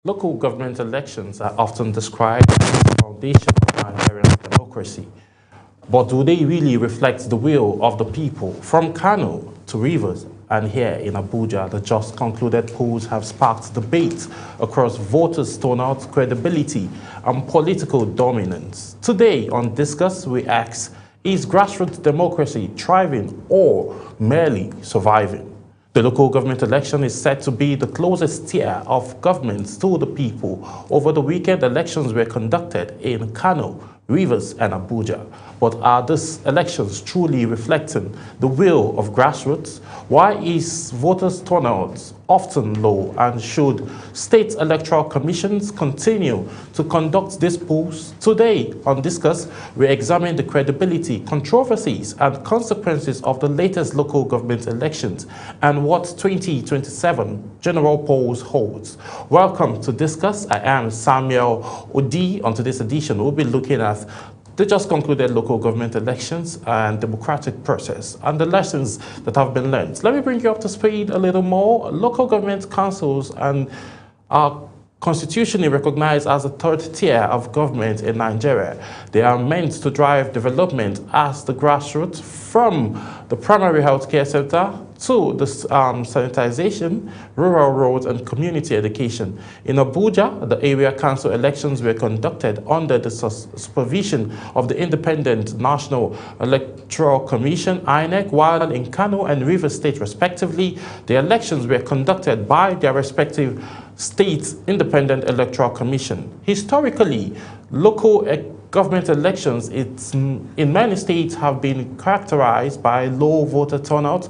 Local government elections are often described as the foundation of Nigerian democracy. But do they really reflect the will of the people? From Kano to Rivers and here in Abuja, the just concluded polls have sparked debate across voters' turnout, credibility, and political dominance. Today on Discuss, we ask, is grassroots democracy thriving or merely surviving? The local government election is said to be the closest tier of government to the people. Over the weekend, elections were conducted in Kano, Rivers, and Abuja. But are these elections truly reflecting the will of grassroots? Why is voters' turnout often low? And should state electoral commissions continue to conduct these polls? Today on Discuss, we examine the credibility, controversies, and consequences of the latest local government elections and what 2027 general polls holds. Welcome to Discuss. I am Samuel Odi. On today's edition, we'll be looking at the just concluded local government elections and democratic process and the lessons that have been learned. Let me bring you up to speed a little more. Local government councils and are constitutionally recognized as a third tier of government in Nigeria. They are meant to drive development as the grassroots from the primary healthcare center to the sanitization, rural roads, and community education. In Abuja, the area council elections were conducted under the supervision of the Independent National Electoral Commission, INEC, while in Kano and Rivers State, respectively, the elections were conducted by their respective State Independent Electoral Commission. Historically, local government elections in many states have been characterized by low voter turnout,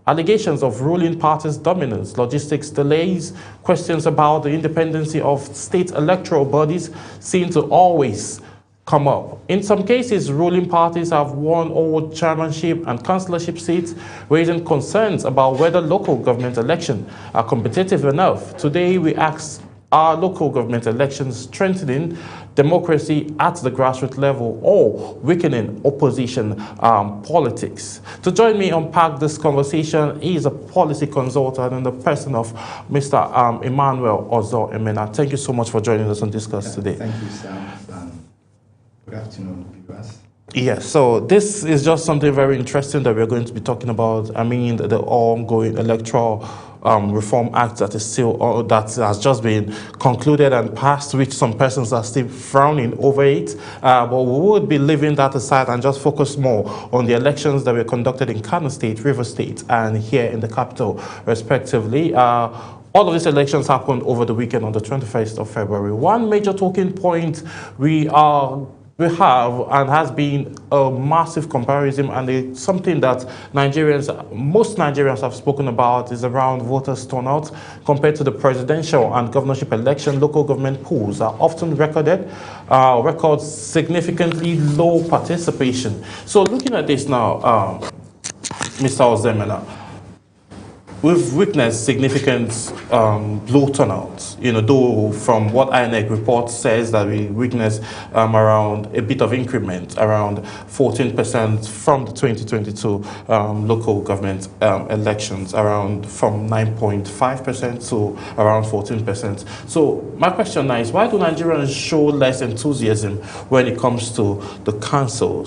allegations of ruling parties' dominance, logistics delays, questions about the independency of state electoral bodies seem to always come up. In some cases, ruling parties have won all chairmanship and councillorship seats, raising concerns about whether local government elections are competitive enough. Today, we ask, are local government elections strengthening democracy at the grassroots level or weakening opposition politics? To join me unpack this conversation is a policy consultant in the person of Mr. Emmanuel Ozo Emena. Thank you so much for joining us on Discuss today. Thank you, Sam. Good afternoon, viewers. Yes, so this is just something very interesting that we're going to be talking about. I mean, the ongoing electoral reform act that is still that has just been concluded and passed, which some persons are still frowning over it. But we would be leaving that aside and just focus more on the elections that were conducted in Kano State, River State, and here in the capital, respectively. All of these elections happened over the weekend on the 21st of February. One major talking point we have and has been a massive comparison, and it's something that most Nigerians have spoken about, is around voters' turnout. Compared to the presidential and governorship election, local government polls are often record significantly low participation. So looking at this now, Mr. Ozemena, we've witnessed significant low turnouts, though from what INEC report says that we witnessed around a bit of increment, around 14% from the 2022 local government elections, around from 9.5% to around 14%. So my question now is, why do Nigerians show less enthusiasm when it comes to the council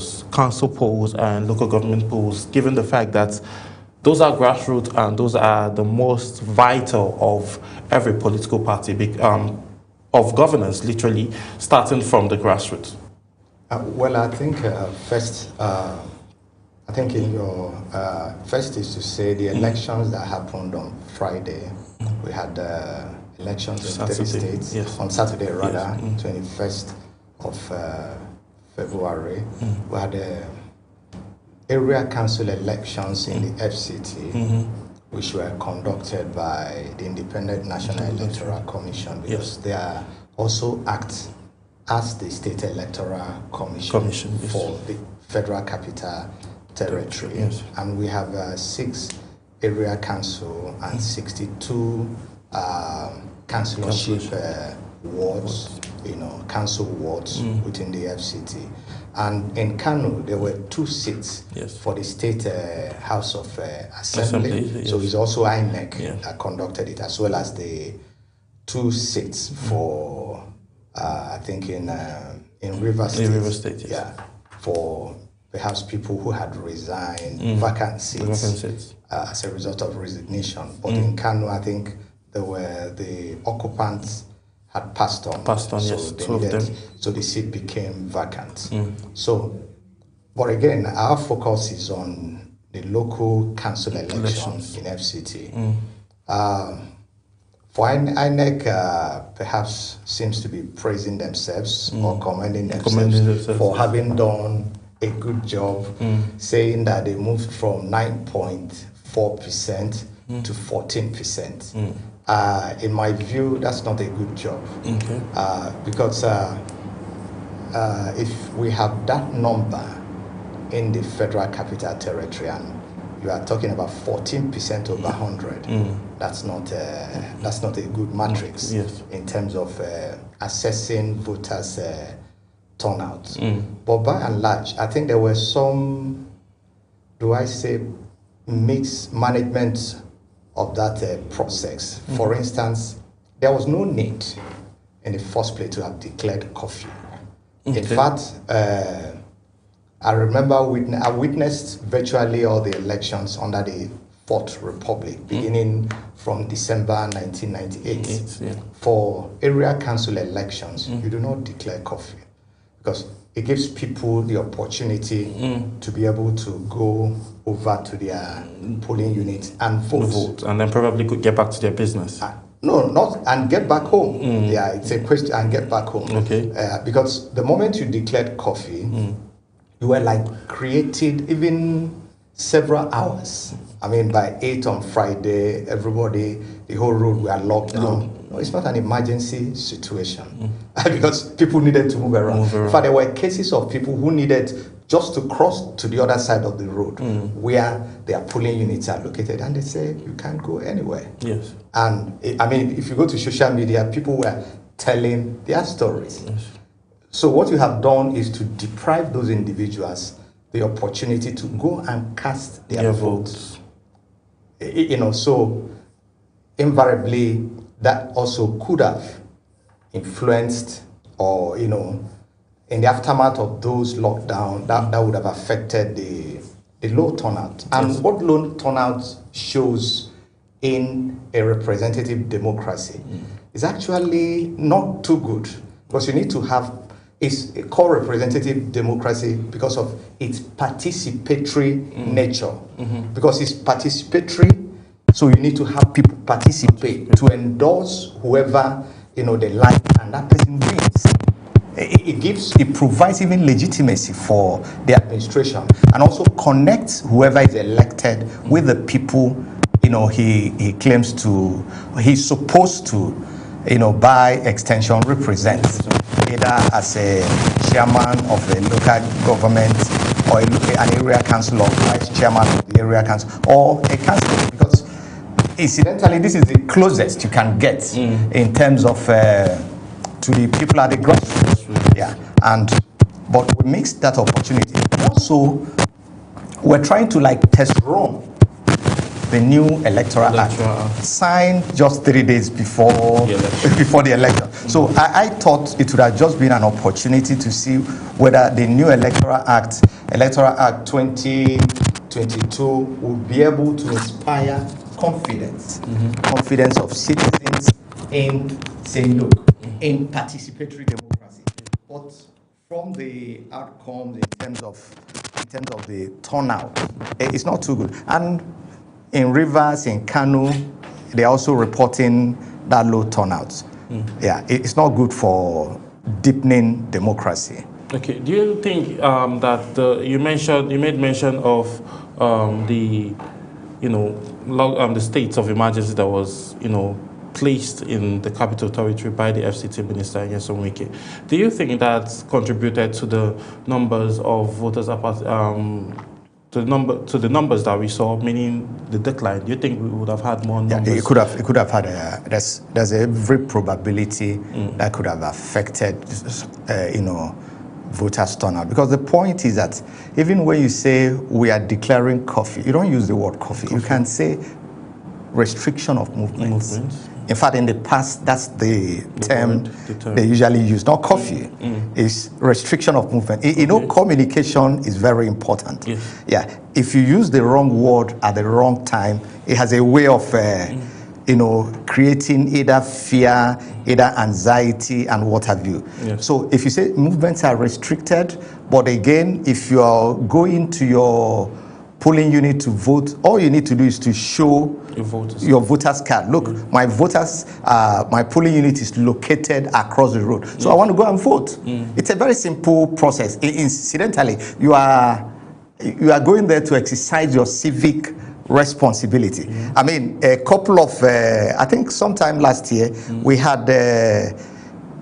polls and local government polls, given the fact that those are grassroots and those are the most vital of every political party, of governance, literally, starting from the grassroots? Well, I think first, in your first is to say the elections that happened on Friday. We had elections in 30 states, yes. On Saturday, rather, yes. 21st of February. We had area council elections in the FCT, which were conducted by the Independent National Electoral Commission, because they are also act as the State Electoral Commission for the Federal Capital Territory. Yes. And we have 6 area council and 62 councillorship wards, council wards within the FCT. And in Kano, there were 2 seats for the State House of Assembly. Yes. So it's also INEC that conducted it, as well as the 2 seats for, I think in River State. In River State, yes. Yeah, for perhaps people who had resigned, vacant seats, as a result of resignation. But in Kano, I think the occupants had passed on. So yes, so the seat became vacant. So, but again, our focus is on the local council elections in FCT. For INEC, perhaps seems to be praising themselves or commending themselves for having done a good job, saying that they moved from 9.4% to 14%. In my view, that's not a good job. Because if we have that number in the Federal Capital Territory and you are talking about 14% over 100, that's not a good matrix in terms of assessing voters' turnout. But by and large, I think there were some, mixed management of that process. For instance, there was no need in the first place to have declared curfew. In fact, I remember I witnessed virtually all the elections under the Fourth Republic, beginning from December 1998. For area council elections, you do not declare curfew because it gives people the opportunity to be able to go over to their polling units and vote. And then probably could get back to their business. No, not and get back home. Yeah, it's a question and get back home. Because the moment you declared curfew, you were like created even several hours. I mean, by 8 on Friday, everybody, the whole road were locked down. No, it's not an emergency situation because people needed to move around. In fact, there were cases of people who needed just to cross to the other side of the road where their polling units are located, and they say you can't go anywhere. Yes. And I mean, if you go to social media, people were telling their stories. Yes. So what you have done is to deprive those individuals the opportunity to go and cast their votes. So invariably that also could have influenced or, in the aftermath of those lockdowns, that would have affected the low turnout. And what low turnout shows in a representative democracy is actually not too good, because you need to have it's a core representative democracy because of its participatory nature. Because it's participatory, so you need to have people participate to endorse whoever they like, and that person wins. It provides even legitimacy for the administration, and also connects whoever is elected with the people he claims to, he's supposed to, by extension represent, either as a chairman of a local government or an area council or vice chairman of the area council or a council, because incidentally this is the closest you can get in terms of to the people at the grassroots. But we mixed that opportunity. Also, we're trying to test run the new electoral act, signed just 3 days before the election. So I thought it would have just been an opportunity to see whether the new electoral act 2022, would be able to inspire confidence of citizens in saying, look, in participatory democracy. But from the outcomes in terms of the turnout, it's not too good. And in Rivers, in Kano, they're also reporting that low turnout. It's not good for deepening democracy. Okay. Do you think that you made mention of the states of emergency that was placed in the Capital Territory by the FCT Minister Nyesom Wike? Do you think that contributed to the numbers of voters to the numbers that we saw, meaning the decline? Do you think we would have had more numbers? It could have had there's every probability that could have affected voters turnout, because the point is that even when you say we are declaring curfew, you don't use the word curfew. You can say restriction of movement. In fact, in the past, that's the term term. they usually use. Not curfew. It's restriction of movement. You know, communication is very important. Yes. Yeah. If you use the wrong word at the wrong time, it has a way of, you know, creating either fear, either anxiety, and what have you. Yes. So if you say movements are restricted, but again, if you are going to your polling unit to vote, all you need to do is to show your voter's card. Look, my polling unit is located across the road. So I want to go and vote. It's a very simple process. Incidentally, you are going there to exercise your civic responsibility. I mean, a couple of, I think sometime last year, we had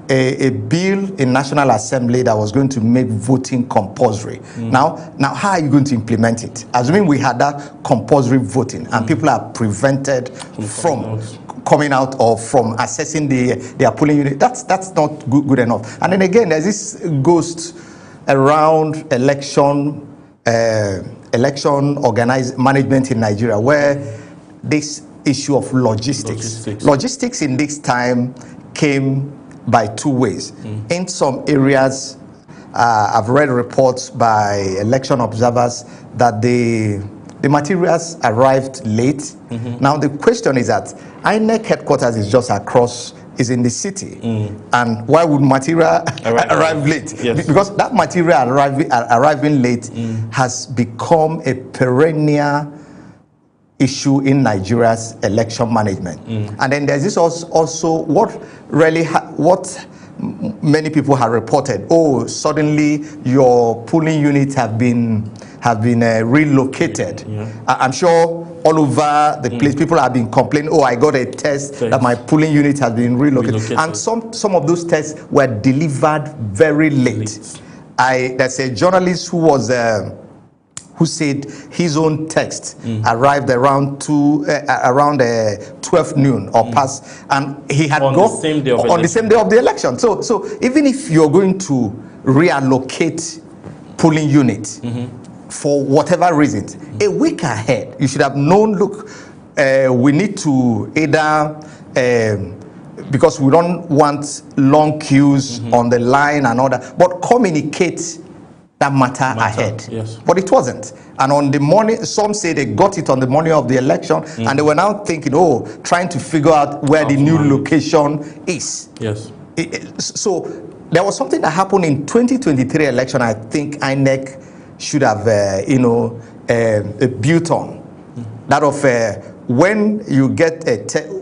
a bill in National Assembly that was going to make voting compulsory. Now, how are you going to implement it? Assuming we had that compulsory voting and people are prevented from coming out or from accessing their polling unit, that's not good enough. And then again, there's this ghost around election organized management in Nigeria, where this issue of logistics in this time came by two ways. In some areas, I've read reports by election observers that the materials arrived late. Now the question is that INEC headquarters is just across, is in the city, and why would material arrive late? Yes. Because that material arriving late has become a perennial issue in Nigeria's election management. And then there's this also what many people have reported. Oh, suddenly your polling units have been relocated. I'm sure all over the place people have been complaining. Oh, I got a test that my polling unit has been relocated. And some of those tests were delivered very late. There's a journalist who said his own text arrived around 12 noon or past, and he had on got the same day of on the same day of the election. So even if you're going to reallocate polling units for whatever reasons, a week ahead you should have known. Look, we need to either because we don't want long queues on the line and all that, but communicate that matter ahead. Yes. But it wasn't. And on the morning, some say they got it on the morning of the election, and they were now thinking, trying to figure out where the new location is. Yes. So there was something that happened in 2023 election. I think INEC should have, built on that of when you get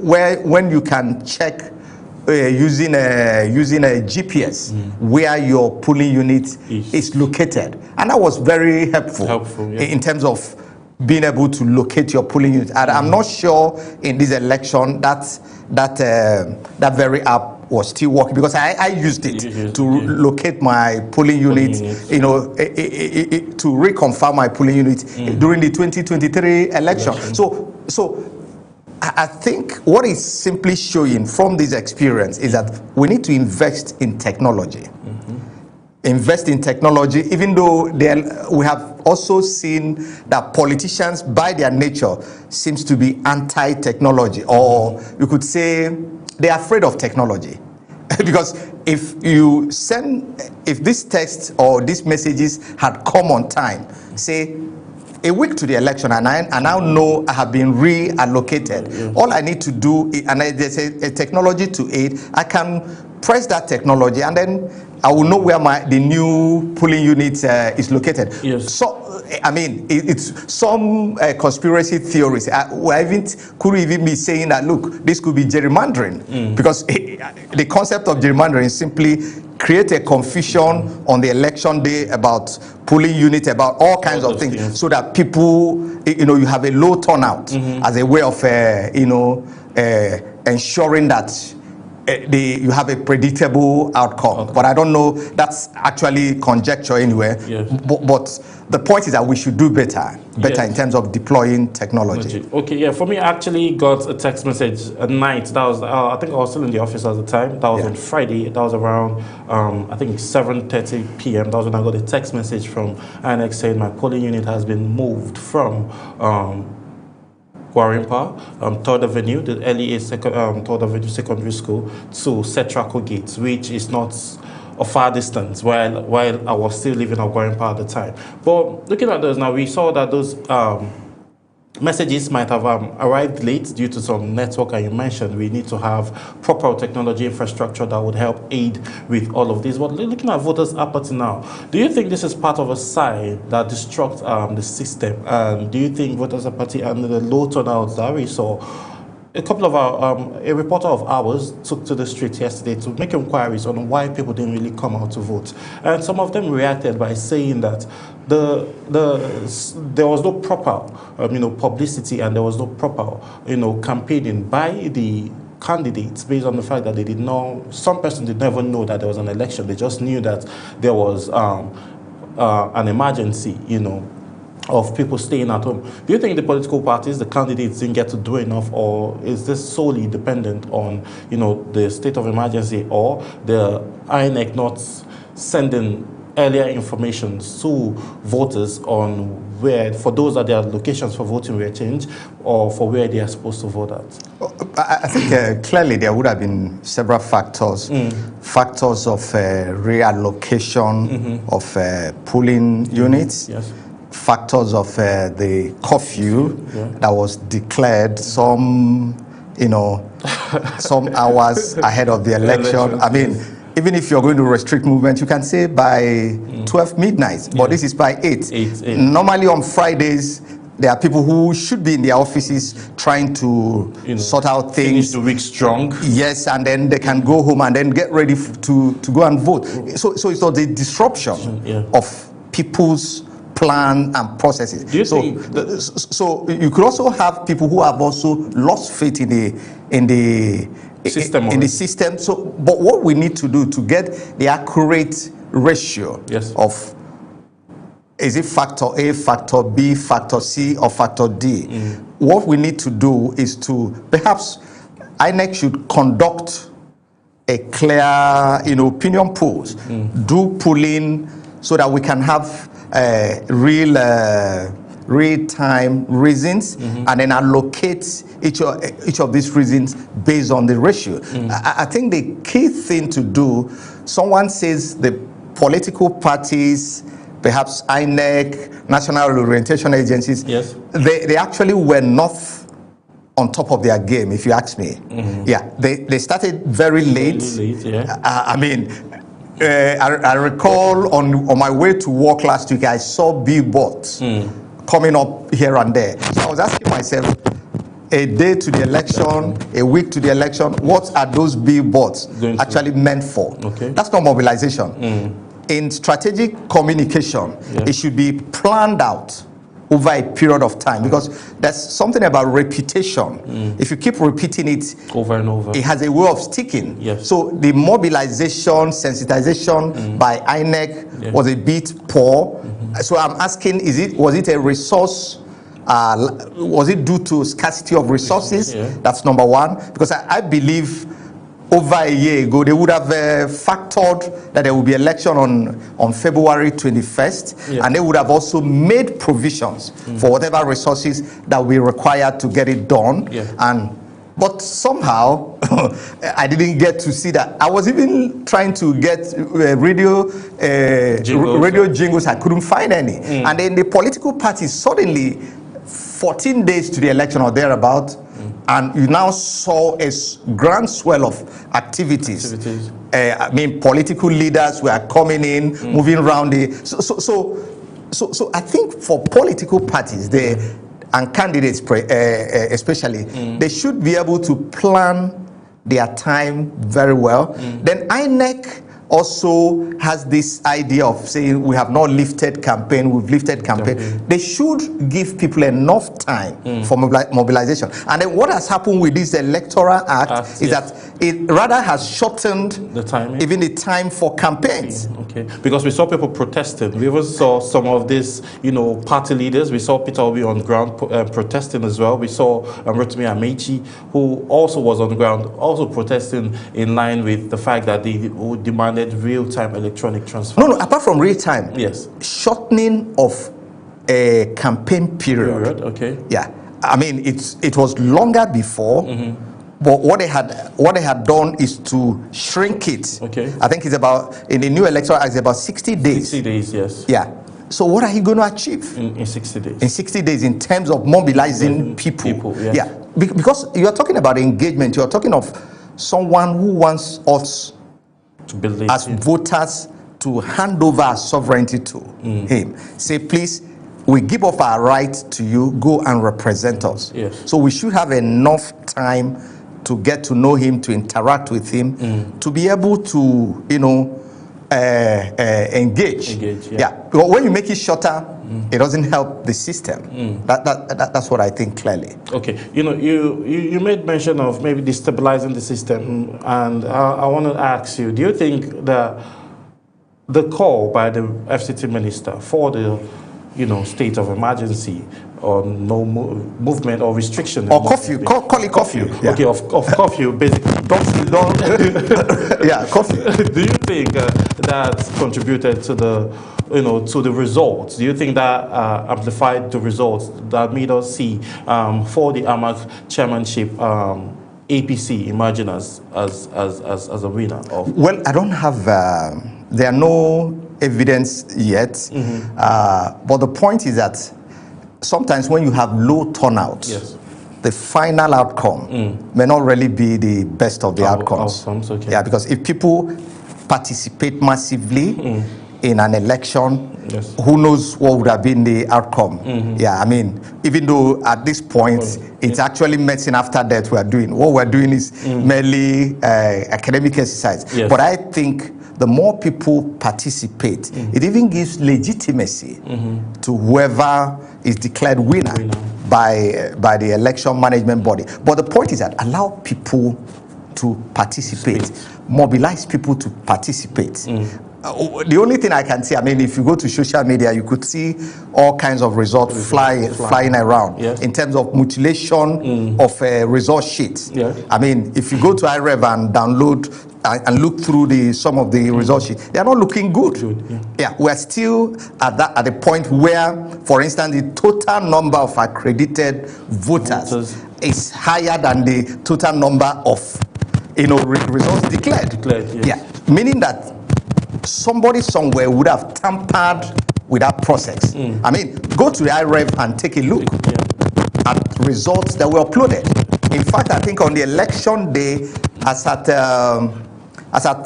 when you can check using a GPS where your polling unit is located, and that was very helpful in terms of being able to locate your polling unit. And I'm not sure in this election that very app was still working, because I used it to locate my polling unit, to reconfirm my polling unit during the 2023 election. So I think what is simply showing from this experience is that we need to invest in technology. Invest in technology, even though we have also seen that politicians, by their nature, seems to be anti-technology, or you could say they're afraid of technology. Because if this text or these messages had come on time, say a week to the election, and I now know I have been reallocated, all I need to do, and there's a technology to aid, I can press that technology, and then I will know where the new polling unit is located. Yes. So, I mean, it's some conspiracy theories could even be saying that, look, this could be gerrymandering, because the concept of gerrymandering is simply create a confusion on the election day about polling unit, about all kinds of things, so that people, you have a low turnout as a way of, ensuring that you have a predictable outcome. But I don't know, that's actually conjecture anyway. But the point is that we should do better in terms of deploying technology. Okay, yeah, for me, I actually got a text message at night. That was, I think I was still in the office at the time. That was on Friday. That was around, I think 7:30 p.m. That was when I got a text message from INEC saying my polling unit has been moved from Gwarimpa, 3rd Avenue, the LEA 3rd Avenue Secondary School, to Setraco Gate, which is not a far distance while I was still living at Gwarimpa at the time. But looking at those now, we saw that those messages might have arrived late due to some network, and you mentioned we need to have proper technology infrastructure that would help aid with all of this. But looking at voters' apathy now, do you think this is part of a sign that destructs the system? And do you think voters' apathy and the low turnouts that we saw? A couple of a reporter of ours took to the street yesterday to make inquiries on why people didn't really come out to vote, and some of them reacted by saying that there was no proper publicity, and there was no proper campaigning by the candidates based on the fact that they did not. Some person did never know that there was an election. They just knew that there was an emergency, of people staying at home. Do you think the political parties, the candidates, didn't get to do enough, or is this solely dependent on, the state of emergency, or the INEC not sending earlier information to voters on where, for those that their locations for voting were changed, or for where they are supposed to vote at? I think clearly there would have been several factors. Factors of reallocation of polling units. Yes. Factors of the curfew that was declared some hours ahead of the election. I mean, even if you're going to restrict movement, you can say by 12 midnight, but this is by 8. Normally on Fridays, there are people who should be in their offices trying to sort out things. Finish the week strong. Yes, and then they can go home and then get ready to go and vote. So it's not the disruption of people's plan and processes. Do you think so you could also have people who have also lost faith in the system. So, but what we need to do to get the accurate ratio of, is it factor A, factor B, factor C, or factor D? What we need to do is to perhaps INEC should conduct a clear, opinion polls, do polling so that we can have real-time reasons, and then allocate each of these reasons based on the ratio. I think the key thing to do, someone says the political parties, perhaps INEC, National Orientation Agencies, they actually were not on top of their game, if you ask me. They started very late. I mean, I recall on my way to work last week, I saw billboards coming up here and there. So I was asking myself, a day to the election, a week to the election, what are those billboards actually meant for? That's not mobilization. In strategic communication, it should be planned out over a period of time, because there's something about repetition. If you keep repeating it over and over, it has a way of sticking. So the mobilization, sensitization by INEC was a bit poor. So I'm asking, was it a resource? Was it due to scarcity of resources? That's number one, because I believe over a year ago, they would have factored that there will be election on February 21st, and they would have also made provisions for whatever resources that we required to get it done. But somehow, I didn't get to see that. I was even trying to get radio jingles. I couldn't find any. And then the political parties suddenly, 14 days to the election or thereabout, and you now saw a groundswell of activities. I mean, political leaders were coming in, moving around. So I think for political parties, and candidates especially, they should be able to plan their time very well. Then INEC also has this idea of saying we have not lifted campaign, we've lifted campaign. They should give people enough time for mobilization. And then what has happened with this Electoral Act is that it rather has shortened the time, even the time for campaigns. Because we saw people protesting. We even saw some of these, party leaders. We saw Peter Obi on ground protesting as well. We saw Rotimi Amechi, who also was on the ground, also protesting in line with the fact that they demanded real-time electronic transfer. No, apart from real-time. Yes. Shortening of a campaign period. I mean, it was longer before, but what they had done is to shrink it. Okay. I think it's about, in the new electoral act, it's about 60 days. 60 days, yes. Yeah. So what are you going to achieve In 60 days. in 60 days in terms of mobilizing people? Yes. Yeah. Because you are talking about engagement. You are talking of someone who wants us To build it, as voters to hand over our sovereignty to him. Say, please, we give up our right to you, go and represent us. Yes. So we should have enough time to get to know him, to interact with him, to be able to, engage. Yeah. But when you make it shorter, it doesn't help the system. That's what I think clearly. Okay, you made mention of maybe destabilizing the system, and I want to ask you: do you think that the call by the FCT minister for the, state of emergency or no movement or restriction or curfew, call it curfew? Yeah. Okay, of curfew, basically. Don't yeah, curfew. Do you think that contributed to the to the results? Do you think that amplified the results that made us see for the AMAC chairmanship APC emerging as a winner? Well, I don't have. There are no evidence yet, but the point is that sometimes when you have low turnout, yes, the final outcome may not really be the best of the outcomes. Okay. Yeah, because if people participate massively in an election, yes, who knows what would have been the outcome? Yeah, I mean, even though at this point it's actually medicine after death we are doing. What we're doing is merely academic exercise. Yes. But I think the more people participate, it even gives legitimacy to whoever is declared winner by the election management body. But the point is that allow people to participate, mobilize people to participate. The only thing I can say, I mean, if you go to social media, you could see all kinds of results flying around, yes, in terms of mutilation of result sheets. Yeah. I mean, if you go to iRev and download and look through some of the result sheets, they are not looking good. Yeah, we are still at the point where, for instance, the total number of accredited voters is higher than the total number of results declared. Yes. Yeah, meaning that somebody somewhere would have tampered with that process. I mean, go to the iRev and take a look at results that were uploaded. In fact, I think on the election day, as at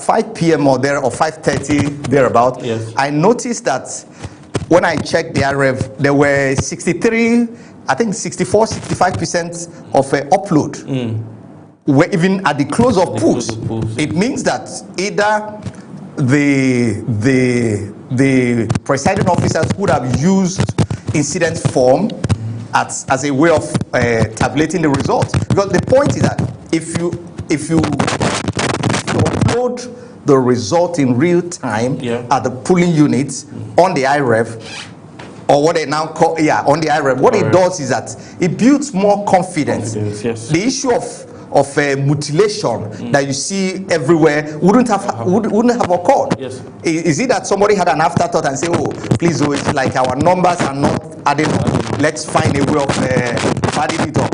5 p.m. or 5:30 thereabout, yes, I noticed that when I checked the iRev, there were 65% of upload. Were even at the close of polls. It means that either the presiding officers would have used incident form as a way of tabulating the results. Because the point is that if you upload the result in real time at the polling units on the iRev, or what they now call on the iRev, what it does is that it builds more confidence. Yes. The issue of mutilation that you see everywhere wouldn't have occurred. Yes. Is it that somebody had an afterthought and say, oh, please, it's like our numbers are not adding up, let's find a way of adding it up.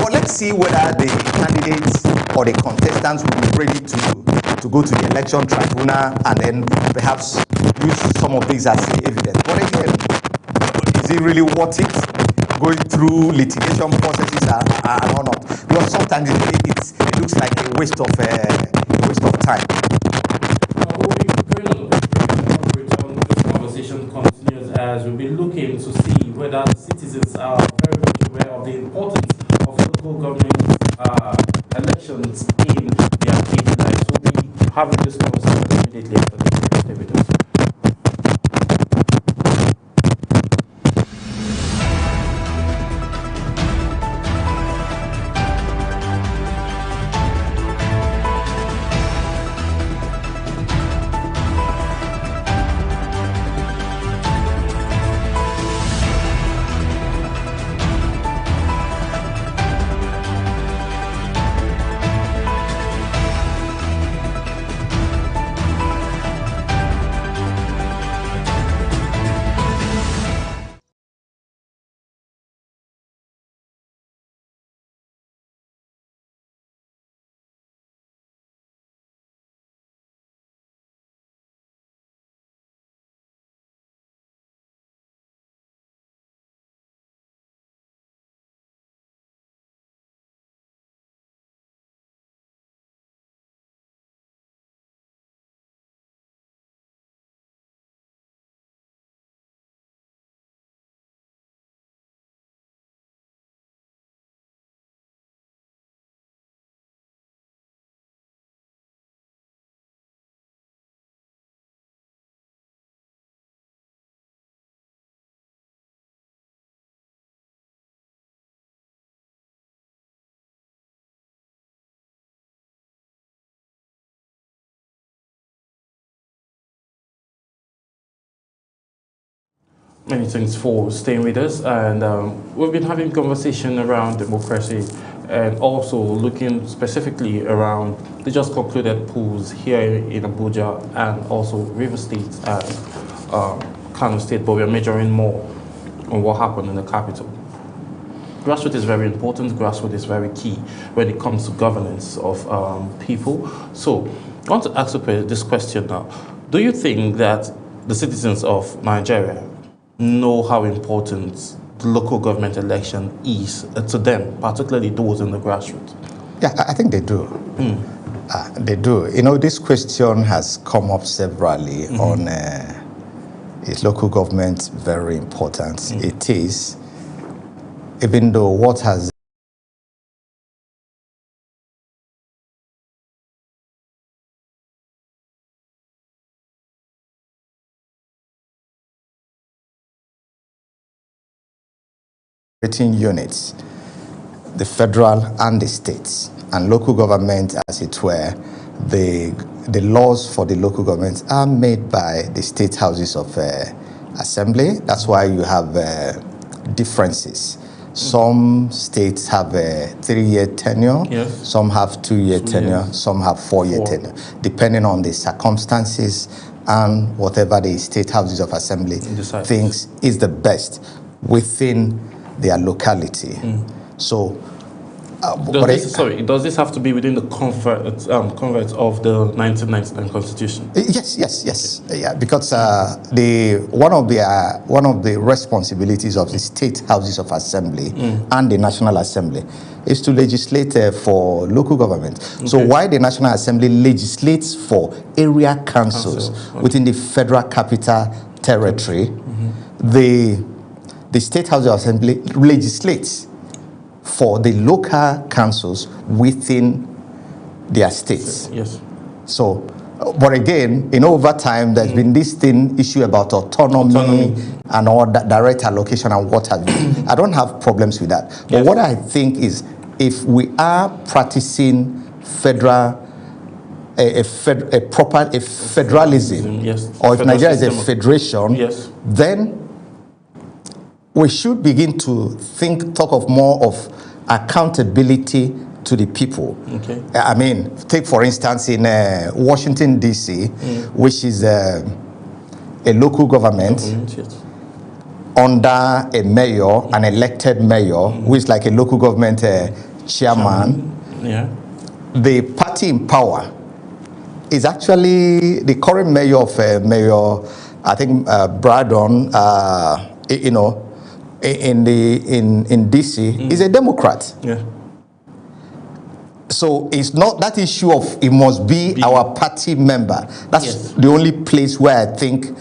But let's see whether the candidates or the contestants will be ready to go to the election tribunal and then perhaps use some of these as evidence. But again, is it really worth it? Going through litigation processes and not, because sometimes it looks like a waste of time. This conversation continues as we'll be looking to see whether the citizens are very much aware of the importance of local government elections in their daily lives. We'll be having this conversation immediately after this. Stay with us. Many thanks for staying with us, and we've been having conversation around democracy and also looking specifically around the just concluded polls here in Abuja and also River State and Kano State, but we're measuring more on what happened in the capital. Grassroots is very important, grassroots is very key when it comes to governance of people. So I want to ask you this question now. Do you think that the citizens of Nigeria know how important the local government election is to them, particularly those in the grassroots? Yeah, I think they do. They do. You know, this question has come up severally on is local government very important? It is, even though what has units, the federal and the states, and local government, as it were, the laws for the local governments are made by the state houses of assembly. That's why you have differences. Some states have a 3-year tenure, yes. Some have 2-year tenure, years. Some have 4-year tenure, depending on the circumstances and whatever the state houses of assembly thinks is the best within their locality. So, does this have to be within the comfort of the 1999 Constitution? Yes. Yeah, because one of the responsibilities of the state houses of assembly and the National Assembly is to legislate for local government. Okay. So while the National Assembly legislates for area councils within the Federal Capital Territory, the State House of Assembly legislates for the local councils within their states. Yes. So, but again, over time, there's been this issue about autonomy and all that, direct allocation and what have you. I don't have problems with that. But what I think is, if we are practicing federalism, or if Nigeria is a federation, then we should begin to talk of more of accountability to the people. Okay. I mean, take for instance in Washington, D.C., which is a local government under a mayor, an elected mayor, who is like a local government chairman. Yeah. The party in power is actually the current mayor of Mayor, I think, Braddon, in DC is a Democrat. Yeah. So it's not that issue of it must be our party member. That's the only place where I think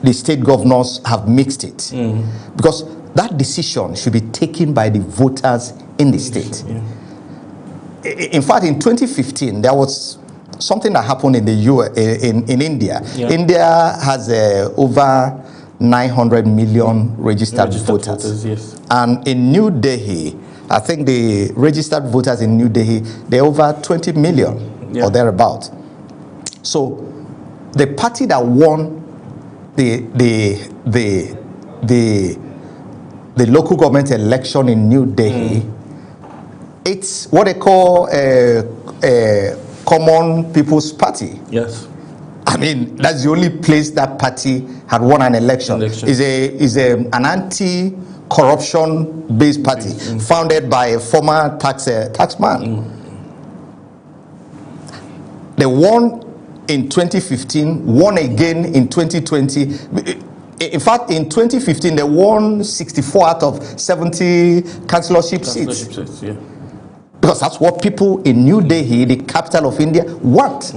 the state governors have mixed it. Because that decision should be taken by the voters in the state. In fact, in 2015, there was something that happened in in India. India has over 900 million registered voters. And in New Delhi, I think the registered voters in New Delhi, they're over 20 million or thereabout. So the party that won the local government election in New Delhi, it's what they call a Common People's Party. Yes. I mean, that's the only place that party had won an election. Is an anti-corruption based party founded by a former taxman. They won in 2015, won again in 2020. In fact, in 2015, they won 64 out of 70 councillorship seats. Because that's what people in New Delhi, the capital of India, want.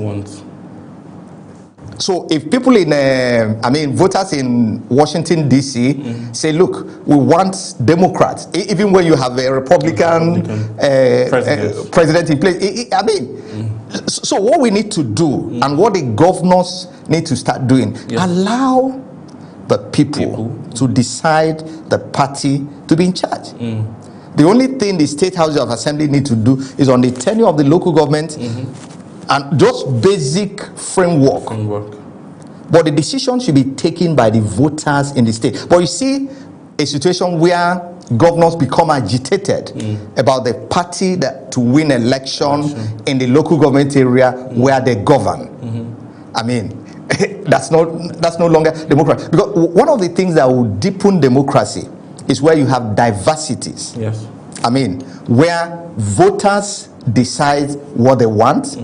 So if people voters in Washington, D.C. say, look, we want Democrats, even when you have a Republican president in place. So what we need to do and what the governors need to start doing, allow the people to decide the party to be in charge. The only thing the State House of Assembly need to do is on the tenure of the local government and just basic framework. but the decision should be taken by the voters in the state. But you see a situation where governors become agitated about the party that to win election in the local government area where they govern. I mean, that's no longer democracy. Because one of the things that will deepen democracy is where you have diversities. Yes. I mean, where voters decide what they want,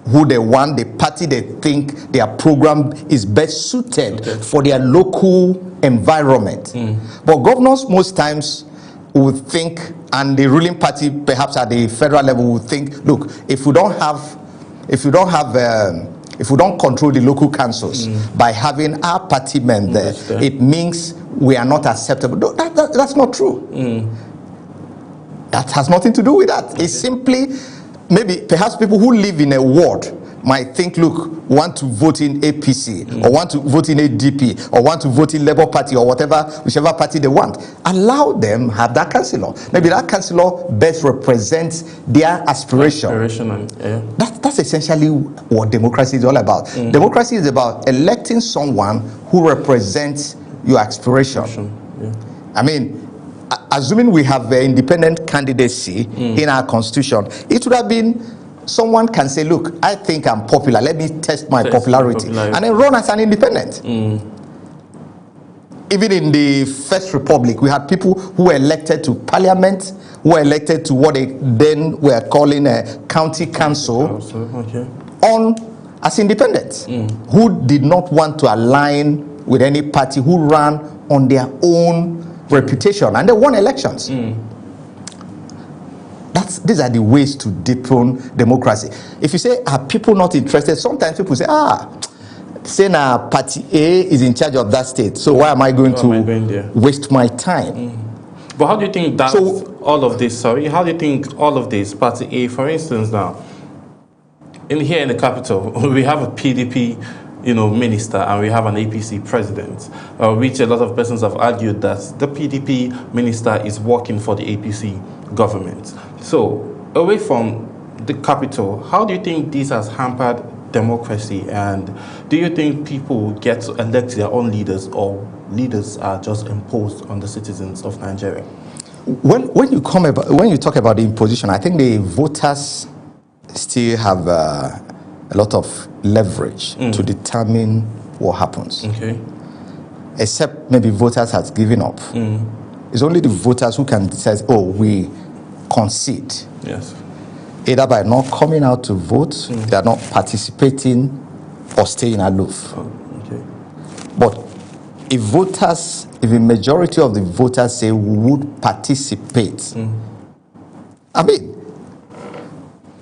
who they want, the party they think their program is best suited for their local environment. But governors most times would think, and the ruling party perhaps at the federal level would think, look, if we don't control the local councils by having our party men there, it means we are not acceptable. No, that's not true. That has nothing to do with that. It's simply, maybe perhaps people who live in a ward might think, look, want to vote in APC or want to vote in ADP or want to vote in Labour Party or whichever party they want. Allow them have that councillor. Maybe that councillor best represents their aspiration. That's essentially what democracy is all about. Democracy is about electing someone who represents your aspiration. I mean, assuming we have independent candidacy in our constitution, it would have been someone can say, look, I think I'm popular, let me test my popularity, and then run as an independent. Even in the First Republic, we had people who were elected to parliament, who were elected to what they then were calling a county council, as independents, who did not want to align with any party, who ran on their own reputation, and they won elections. These are the ways to deepen democracy. If you say, are people not interested? Sometimes people say, say now party A is in charge of that state, so why am I going to waste my time? But how do you think that all of this, how do you think all of this, party A, for instance, now, here in the capital, we have a PDP minister, and we have an APC president, which a lot of persons have argued that the PDP minister is working for the APC government. So, away from the capital, how do you think this has hampered democracy, and do you think people get to elect their own leaders, or leaders are just imposed on the citizens of Nigeria? When you talk about the imposition, I think the voters still have a lot of leverage to determine what happens. Except maybe voters has given up. It's only the voters who can decide, we concede. Either by not coming out to vote, they are not participating, or staying aloof. But if a majority of the voters say we would participate, I mean,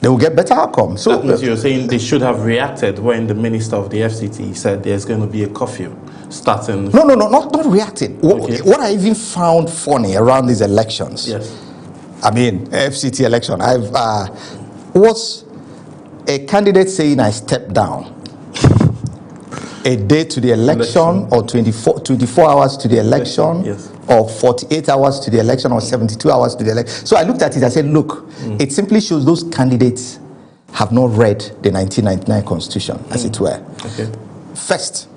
they will get better outcomes. So that means you're saying they should have reacted when the minister of the FCT said there's going to be a curfew starting. No, not reacting. What I even found funny around these elections, I mean, FCT election, was a candidate saying I stepped down a day to the election, or 24 hours to the election, or 48 hours to the election, or 72 hours to the election. So I looked at it, I said, look, it simply shows those candidates have not read the 1999 Constitution, as it were. First,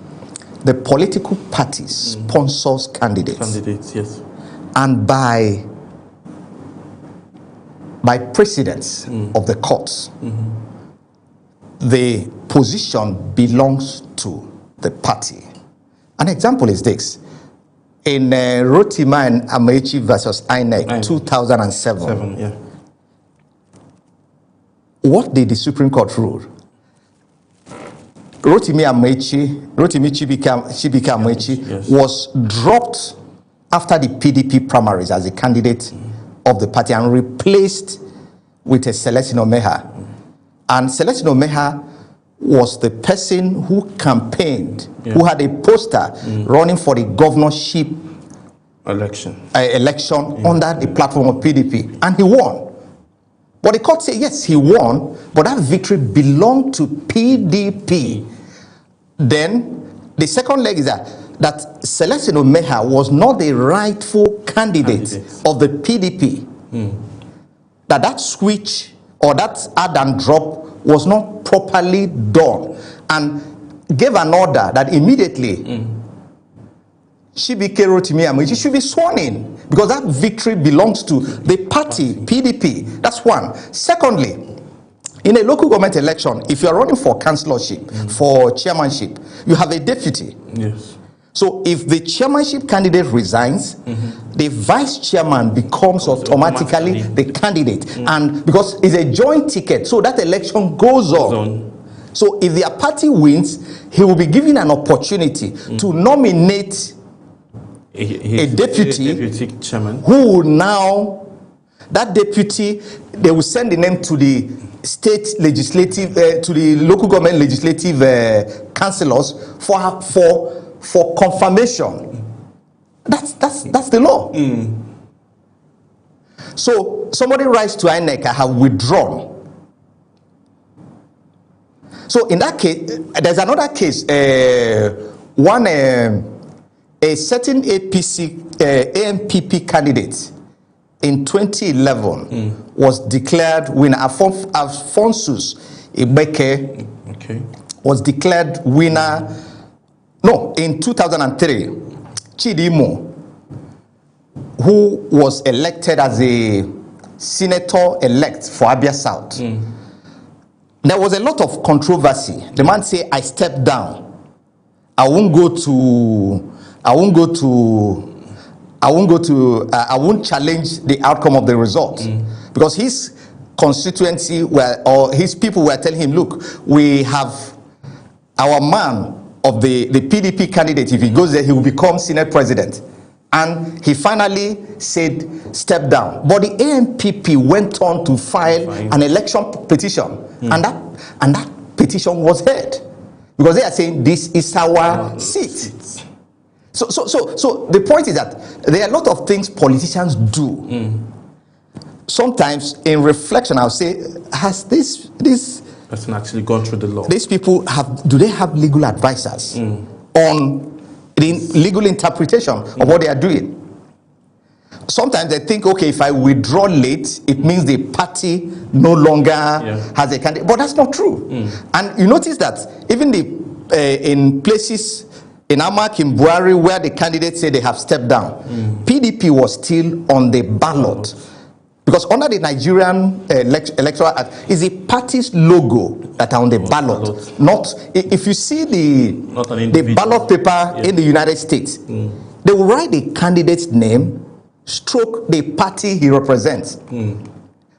the political parties sponsors candidates. And by precedence of the courts, the position belongs to the party. An example is this. In Rotimi and Amaechi versus INEC, 2007, what did the Supreme Court rule? Rotimi Chibike Amaechi was dropped after the PDP primaries as a candidate of the party and replaced with a Celestine Omeha. And Celestine Omeha was the person who campaigned, who had a poster running for the governorship election under the platform of PDP, and he won. But the court said, yes, he won, but that victory belonged to PDP. Then the second leg is that Celestine Omeha was not the rightful candidate of the PDP. That switch or that add and drop was not properly done. And gave an order that immediately Chibike Rotimi Amaechi should be sworn in, because that victory belongs to the party, PDP. That's one. Secondly, in a local government election, if you are running for councillorship, for chairmanship, you have a deputy. Yes. So if the chairmanship candidate resigns, the vice chairman becomes automatically the candidate. And because it's a joint ticket, so that election goes on. So if their party wins, he will be given an opportunity to nominate a deputy chairman, who will now, that deputy, they will send the name to the state legislative, to the local government legislative councillors for confirmation. That's the law. So somebody writes to INEC, I have withdrawn. So in that case, there's another case. A certain AMPP candidate in 2011 was declared winner. Alphonsus Ibeke was declared winner. No, in 2003, Chidimo, who was elected as a senator-elect for Abia South. There was a lot of controversy. The man said, I stepped down. I won't challenge the outcome of the result. Because his constituency or his people were telling him, look, we have our man of the PDP candidate. If he goes there, he will become Senate president. And he finally said, step down. But the AMPP went on to file an election petition. And that petition was heard. Because they are saying, this is our seat. So the point is that there are a lot of things politicians do. Sometimes in reflection, I'll say, has this person actually gone through the law? These people do they have legal advisors on the legal interpretation of what they are doing? Sometimes they think, okay, if I withdraw late, it means the party no longer has a candidate. But that's not true. And you notice that even in places in Amak, in Buhari, where the candidates say they have stepped down, PDP was still on the ballot. Because under the Nigerian Electoral Act, is the party's logo that are on the ballot. Not, if you see the ballot paper in the United States, they will write the candidate's name, stroke the party he represents.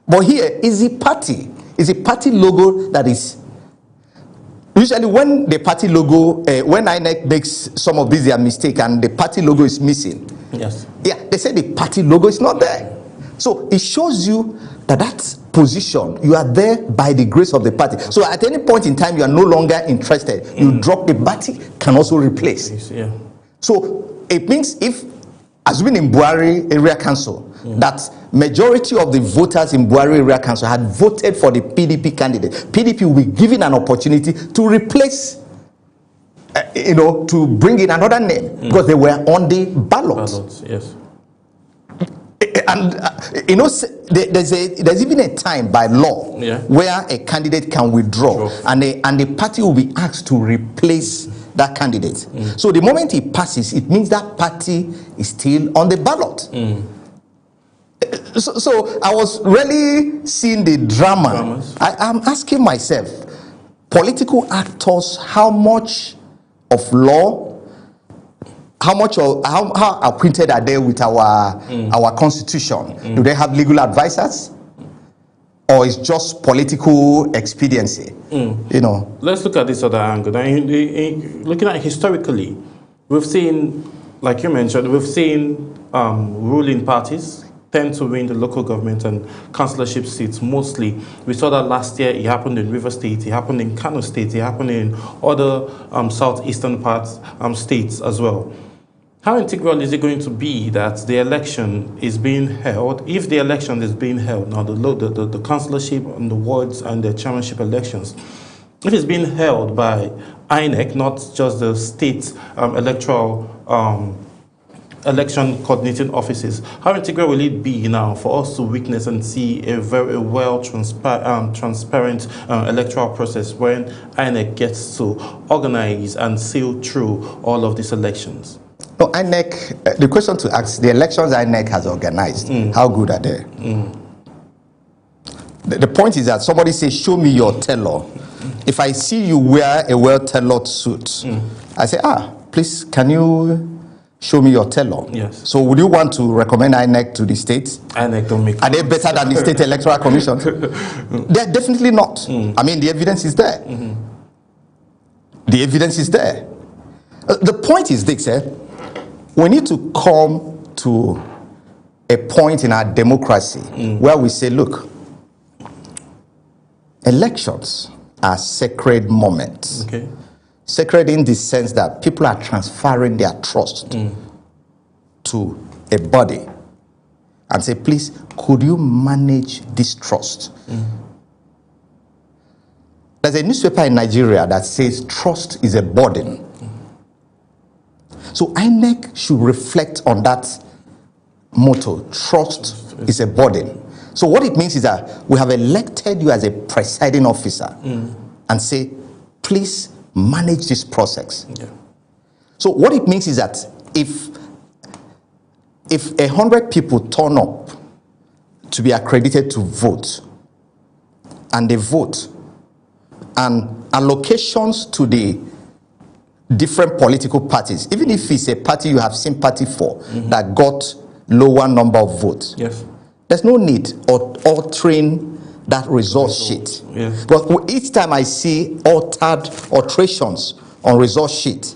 But here is the party logo that is. Usually when the party logo, when INEC makes some of these their mistake and the party logo is missing, they say the party logo is not there. So it shows you that position, you are there by the grace of the party. So at any point in time, you are no longer interested. You drop, the party can also replace. So it means if, assuming in Buhari area council, that majority of the voters in Buhari area council had voted for the PDP candidate, PDP will be given an opportunity to replace, to bring in another name because they were on the ballot. And there's even a time by law where a candidate can withdraw, and the party will be asked to replace that candidate. So the moment he passes, it means that party is still on the ballot. So I was really seeing the drama. I'm asking myself, political actors, how much of law, how acquainted are they with our constitution? Do they have legal advisors, or is just political expediency? Let's look at this other angle. Looking at it historically, we've seen, like you mentioned, we've seen ruling parties tend to win the local government and councillorship seats mostly. We saw that last year. It happened in River State, it happened in Kano State, it happened in other southeastern parts states as well. How integral is it going to be that the election is being held? If the election is being held now, the councillorship and the wards and the chairmanship elections, if it's being held by INEC, not just the state electoral election coordinating offices, how integral will it be now for us to witness and see a very well transparent electoral process when INEC gets to organize and sail through all of these elections? No, INEC, the question to ask, the elections INEC has organized, how good are they? The point is that somebody says, show me your tailor. If I see you wear a well-tailored suit, I say, please, can you show me your tailor? Yes. So would you want to recommend INEC to the states? INEC don't make. Are they better than the state electoral commission? They're definitely not. I mean, the evidence is there. The evidence is there. The point is this, we need to come to a point in our democracy where we say, look, elections are sacred moments. Okay. Sacred in the sense that people are transferring their trust to a body and say, please, could you manage this trust? There's a newspaper in Nigeria that says trust is a burden. So INEC should reflect on that motto, trust is a burden. So what it means is that we have elected you as a presiding officer and say, please manage this process. Yeah. So what it means is that if 100 people turn up to be accredited to vote, and they vote, and allocations to the different political parties, even if it's a party you have sympathy for that got lower number of votes, Yes. there's no need of altering that result sheet. Yes. But each time I see altered alterations on result sheet,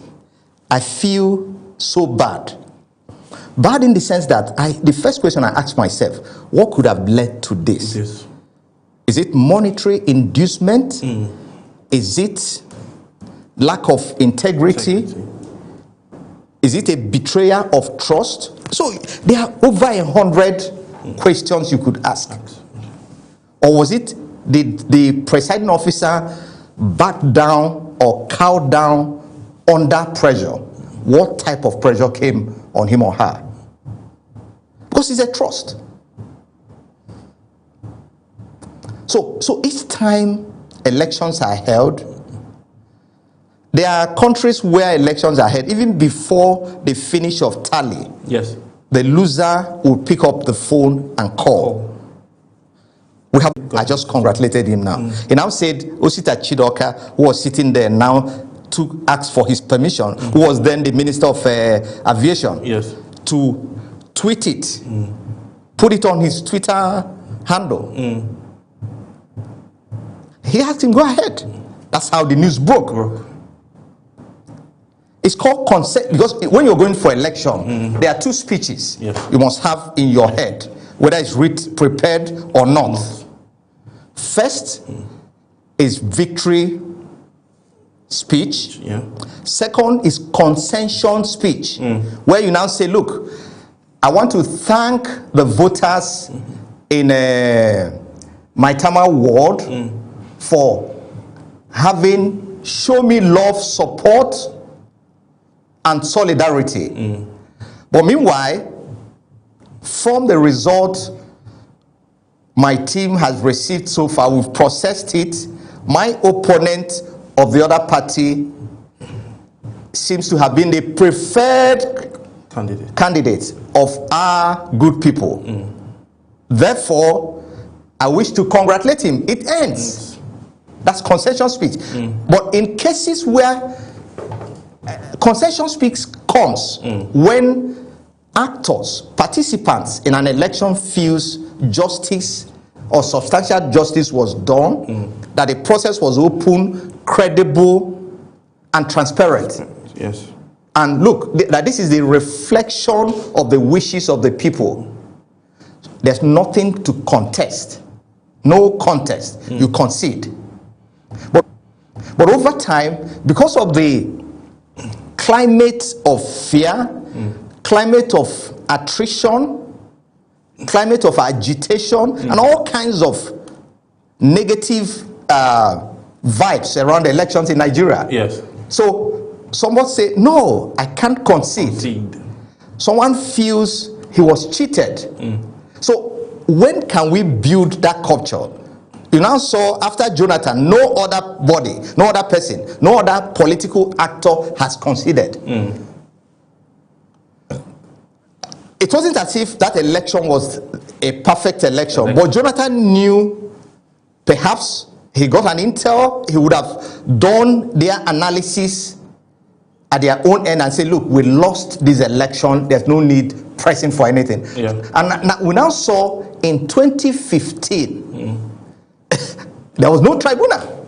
I feel so bad. Bad in the sense that the first question I ask myself, what could have led to this? Yes. Is it monetary inducement? Is it lack of integrity? Is it a betrayal of trust? So there are over 100 questions you could ask. Or was it the presiding officer backed down or cowed down under pressure? What type of pressure came on him or her? Because it's a trust. So each time elections are held, there are countries where elections are held even before the finish of tally. Yes. The loser will pick up the phone and call. I just congratulated him now. He now said Osita Chidoka, who was sitting there now, asked for his permission, who was then the Minister of Aviation, Yes. to tweet it, put it on his Twitter handle. He asked him, go ahead. That's how the news broke. It's called consent, because when you're going for election, there are two speeches you must have in your head, whether it's prepared or not. First is victory speech. Yeah. Second is concession speech, where you now say, look, I want to thank the voters in Maitama ward for having shown me love, support, and solidarity. But meanwhile, from the result my team has received so far, we've processed it. My opponent of the other party seems to have been the preferred candidate of our good people. Therefore, I wish to congratulate him. It ends. That's concession speech. But in cases where concession speech comes when actors, participants in an election feels justice or substantial justice was done, that the process was open, credible, and transparent. Yes. And look, that this is the reflection of the wishes of the people. There's nothing to contest. No contest. You concede. But over time, because of the climate of fear, climate of attrition, climate of agitation, and all kinds of negative vibes around the elections in Nigeria. Yes. So someone say, no, I can't concede. someone feels he was cheated. So when can we build that culture? You now saw after Jonathan, no other body, no other person, no other political actor has considered. It wasn't as if that election was a perfect election, but Jonathan knew perhaps he got an intel, he would have done their analysis at their own end and say, look, we lost this election, there's no need pressing for anything. And we now saw in 2015, there was no tribunal.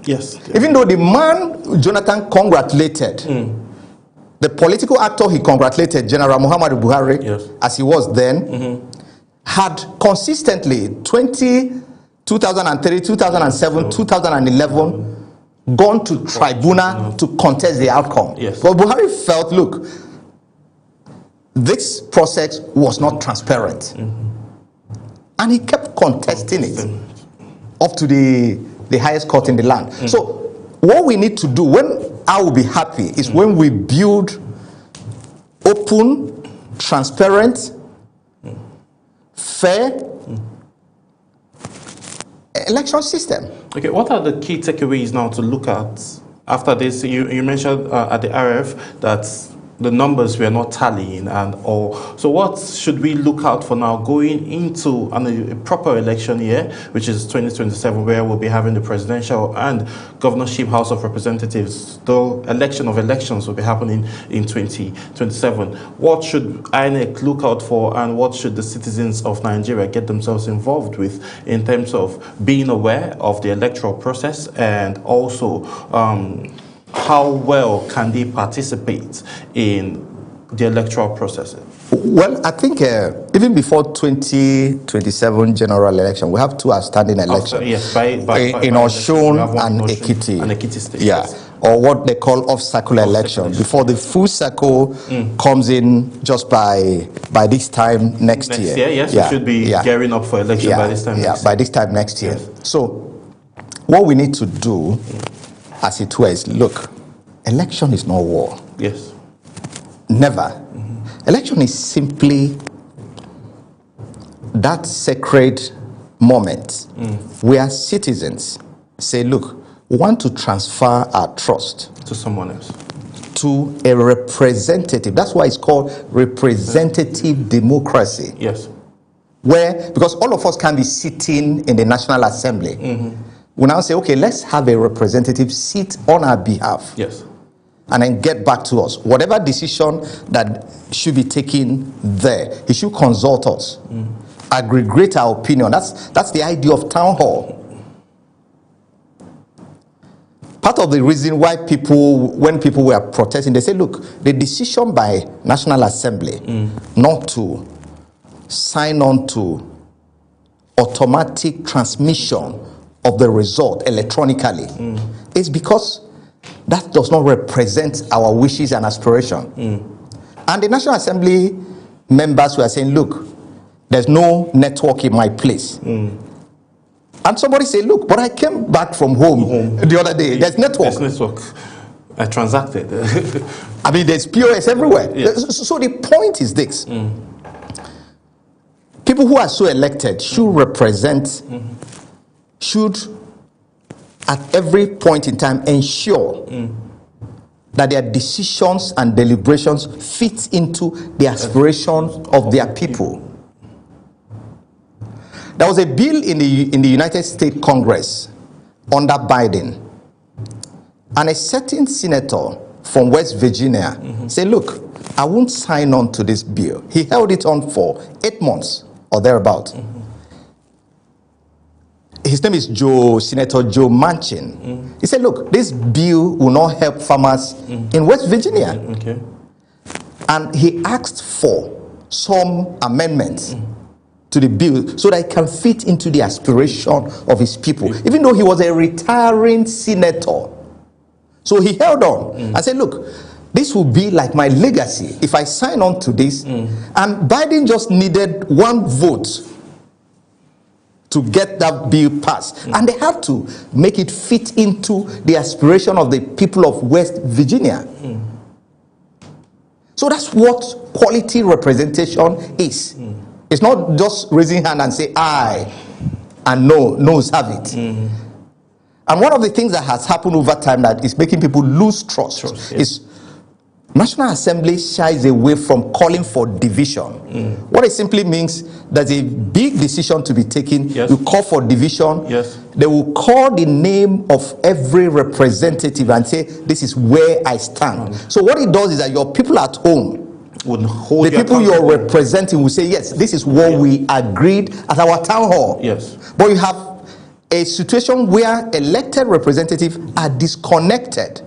Yes. Even though the man Jonathan congratulated, the political actor he congratulated, General Muhammadu Buhari, as he was then, had consistently 2003, 2007, 2011 gone to tribunal to contest the outcome. But Buhari felt, look, this process was not transparent. And he kept contesting it up to the highest court in the land. So what we need to do, when I will be happy, is when we build open, transparent, fair election system. Okay, what are the key takeaways now to look at after this? You mentioned at the RF that the numbers were not tallying and all. So what should we look out for now going into a proper election year, which is 2027, where we'll be having the presidential and governorship House of Representatives? The election of elections will be happening in 2027. What should INEC look out for, and what should the citizens of Nigeria get themselves involved with in terms of being aware of the electoral process, and also how well can they participate in the electoral process? Well, I think even before 2027 general election, we have two outstanding elections. In Osun and Ekiti. And Ekiti State. Or what they call off-cycle election, before the full cycle comes in just by this time next year. Yes, we should be gearing up for election by this time next year. By this time next year. So what we need to do, as it were, is look, election is not war. Yes. Never. Election is simply that sacred moment where citizens say, look, we want to transfer our trust to someone else, to a representative. That's why it's called representative democracy. Yes. Where, because all of us can be sitting in the National Assembly. We now say, okay, let's have a representative sit on our behalf. Yes. And then get back to us. Whatever decision that should be taken there, he should consult us. Aggregate our opinion. That's the idea of town hall. Part of the reason why when people were protesting, they say, look, the decision by National Assembly not to sign on to automatic transmission of the result electronically is because that does not represent our wishes and aspiration. And the National Assembly members were saying, look, there's no network in my place. And somebody said, look, but I came back from home the other day. There's network. There's network. I transacted. I mean, there's POS everywhere. Yes. So the point is this. People who are so elected should represent, should at every point in time ensure that their decisions and deliberations fit into the aspirations of their people. There was a bill in the United States Congress under Biden, and a certain senator from West Virginia said, look, I won't sign on to this bill. He held it on for 8 months or thereabout. His name is Senator Joe Manchin. He said, look, this bill will not help farmers in West Virginia. And he asked for some amendments to the bill so that it can fit into the aspiration of his people, even though he was a retiring senator. So he held on and said, look, this will be like my legacy if I sign on to this. And Biden just needed one vote to get that bill passed. And they had to make it fit into the aspiration of the people of West Virginia. So that's what quality representation is. It's not just raising hand and say I and no's have it. And one of the things that has happened over time that is making people lose trust is National Assembly shies away from calling for division. What it simply means, there's a big decision to be taken. You call for division. They will call the name of every representative and say, this is where I stand. So what it does is that your people at home, the people you're representing will say, yes, this is what we agreed at our town hall. But you have a situation where elected representatives are disconnected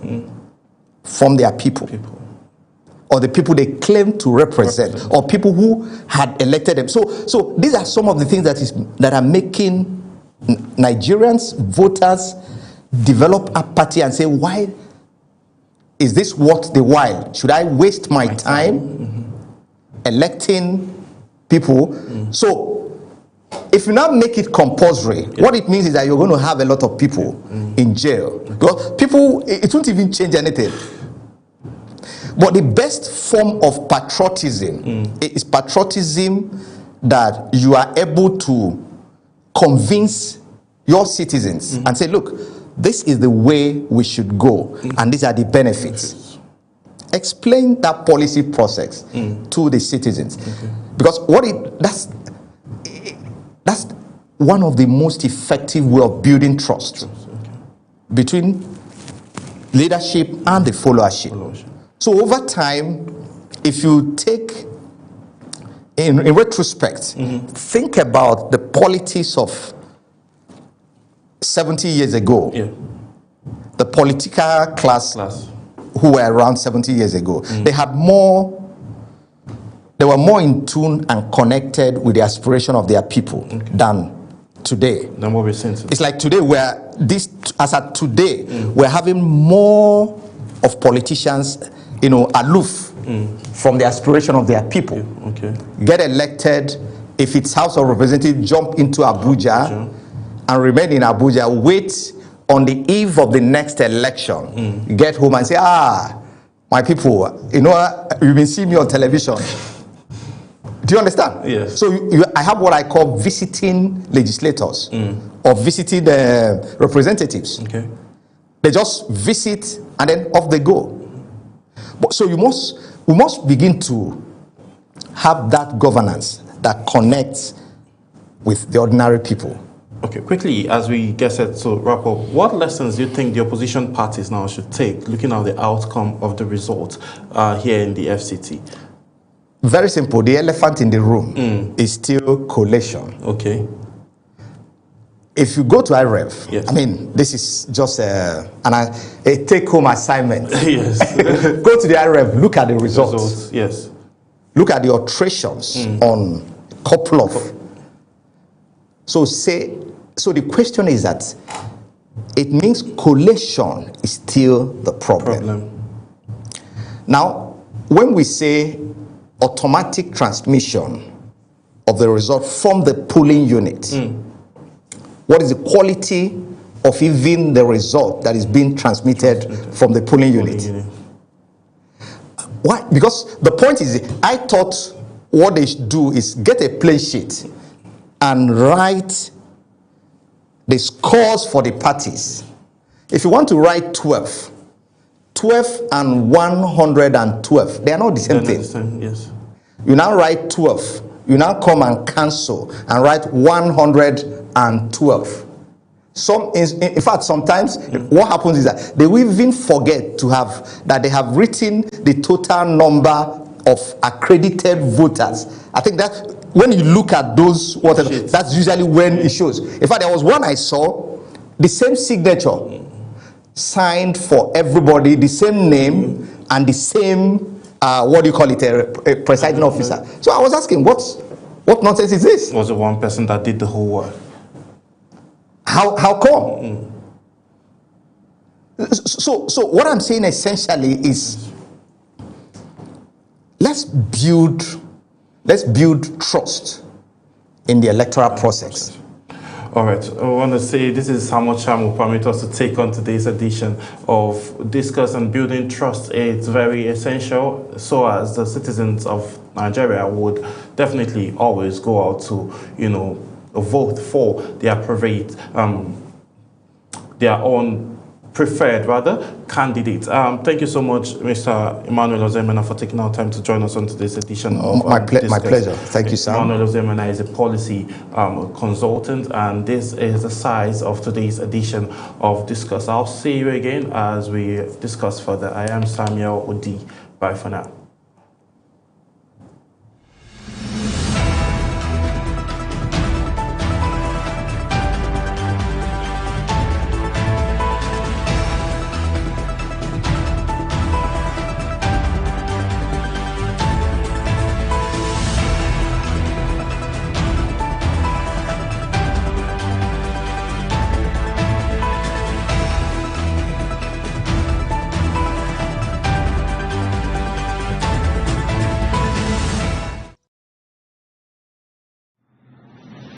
from their people. Or the people they claim to represent, or people who had elected them. So these are some of the things that are making Nigerians, voters, develop apathy and say, why is this worth the while? Should I waste my time electing people? So if you now make it compulsory, what it means is that you're going to have a lot of people in jail. Because people, it won't even change anything. But the best form of patriotism is patriotism that you are able to convince your citizens and say, look, this is the way we should go, and these are the benefits. Explain that policy process to the citizens. Because that's one of the most effective way of building trust between leadership and the followership. So over time, if you take, in retrospect, think about the politics of 70 years ago, the political class who were around 70 years ago, they were more in tune and connected with the aspiration of their people than today. Than what we're seeing today. It's like today, we're having more of politicians, aloof from the aspiration of their people. Get elected, if it's House of Representatives, jump into Abuja and remain in Abuja, wait on the eve of the next election, get home and say, my people, you've been seeing me on television. Do you understand? Yes. So I have what I call visiting legislators or visiting representatives. They just visit and then off they go. So we must begin to have that governance that connects with the ordinary people. Okay, quickly, as we get set to wrap up, what lessons do you think the opposition parties now should take, looking at the outcome of the result here in the FCT? Very simple. The elephant in the room is still coalition. If you go to IREV, I mean, this is just a take-home assignment. Go to the IREV, look at the results. Look at the alterations on a couple of. So the question is that it means coalition is still the problem. Now, when we say automatic transmission of the result from the polling unit, what is the quality of even the result that is being transmitted from the polling unit? Why? Because the point is, I thought what they should do is get a plain sheet and write the scores for the parties. If you want to write 12 and 112, they are not the same thing. You now write 12. You now come and cancel and write 112. In fact, sometimes what happens is that they will even forget that they have written the total number of accredited voters. I think that when you look at those, that's usually when it shows. In fact, there was one I saw, the same signature, signed for everybody, the same name, and the same, a presiding officer. So I was asking, what nonsense is this? Was it one person that did the whole work? How come? So what I'm saying essentially is, let's build trust in the electoral process. All right, I want to say this is how much time will permit us to take on today's edition of Discuss and Building Trust. It's very essential, so as the citizens of Nigeria would definitely always go out to, vote for their their own preferred candidate. Thank you so much, Mr. Emmanuel Ozemena, for taking our time to join us on today's edition of my pleasure. Thank you, Sam. Emmanuel Ozemena is a policy consultant, and this is the size of today's edition of Discuss. I'll see you again as we discuss further. I am Samuel Odi. Bye for now.